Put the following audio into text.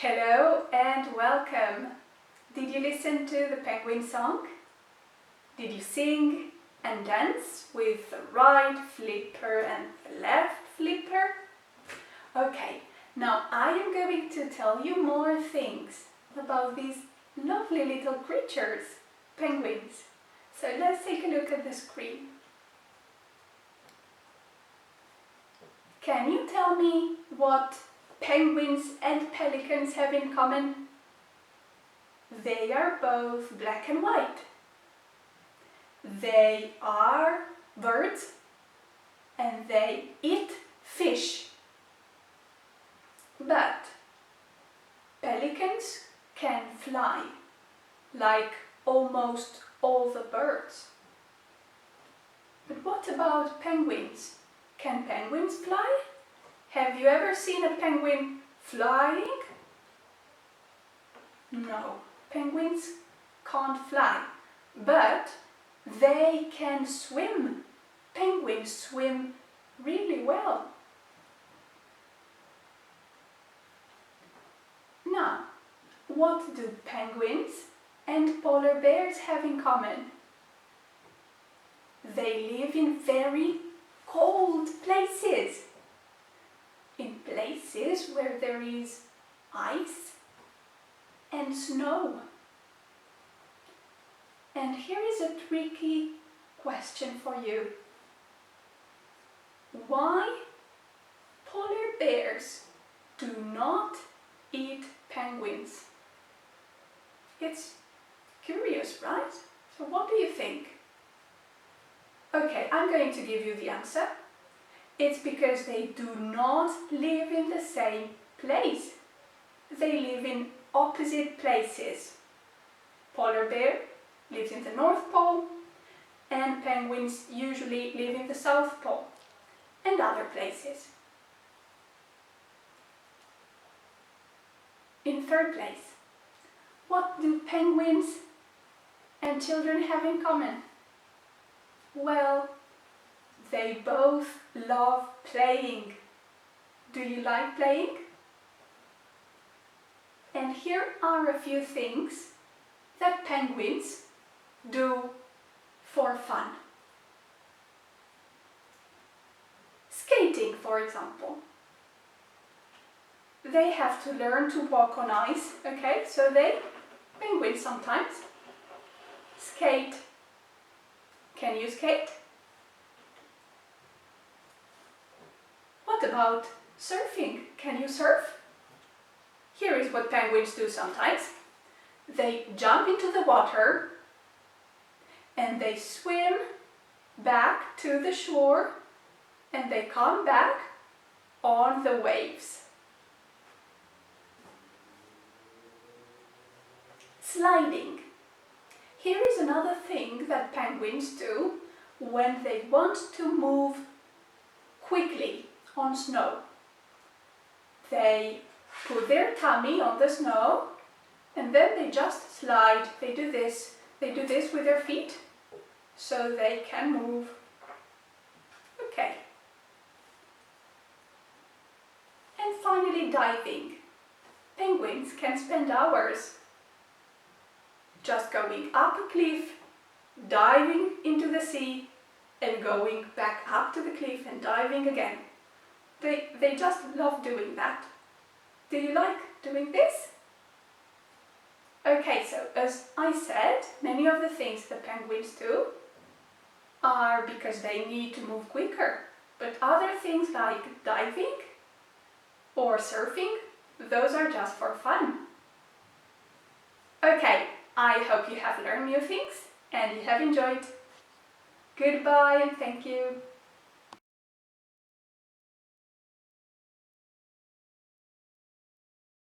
Hello and welcome! Did you listen to the penguin song? Did you sing and dance with the right flipper and the left flipper? Okay, now I am going to tell you more things about these lovely little creatures, penguins. So let's take a look at the screen. Can you tell me what penguins and pelicans have in common? They are both black and white. They are birds and they eat fish. But pelicans can fly, like almost all the birds. But what about penguins? Can penguins fly? Have you ever seen a penguin flying? No, penguins can't fly, but they can swim. Penguins swim really well. Now, what do penguins and polar bears have in common? They live in very cold places. In places where there is ice and snow. And here is a tricky question for you. Why polar bears do not eat penguins? It's curious, right? So what do you think? Okay, I'm going to give you the answer. It's because they do not live in the same place. They live in opposite places. Polar bear lives in the North Pole and penguins usually live in the South Pole and other places. In third place, what do penguins and children have in common? Well, they both love playing. Do you like playing? And here are a few things that penguins do for fun. Skating, for example. They have to learn to walk on ice, okay? So penguins sometimes, skate. Can you skate? What about surfing? Can you surf? Here is what penguins do sometimes. They jump into the water and they swim back to the shore and they come back on the waves. Sliding. Here is another thing that penguins do when they want to move quickly on snow. They put their tummy on the snow and then they just slide. They do this with their feet so they can move. Okay. And finally, diving. Penguins can spend hours just going up a cliff, diving into the sea and going back up to the cliff and diving again. They just love doing that. Do you like doing this? Okay, so as I said, many of the things the penguins do are because they need to move quicker. But other things like diving or surfing, those are just for fun. Okay, I hope you have learned new things and you have enjoyed. Goodbye and thank you.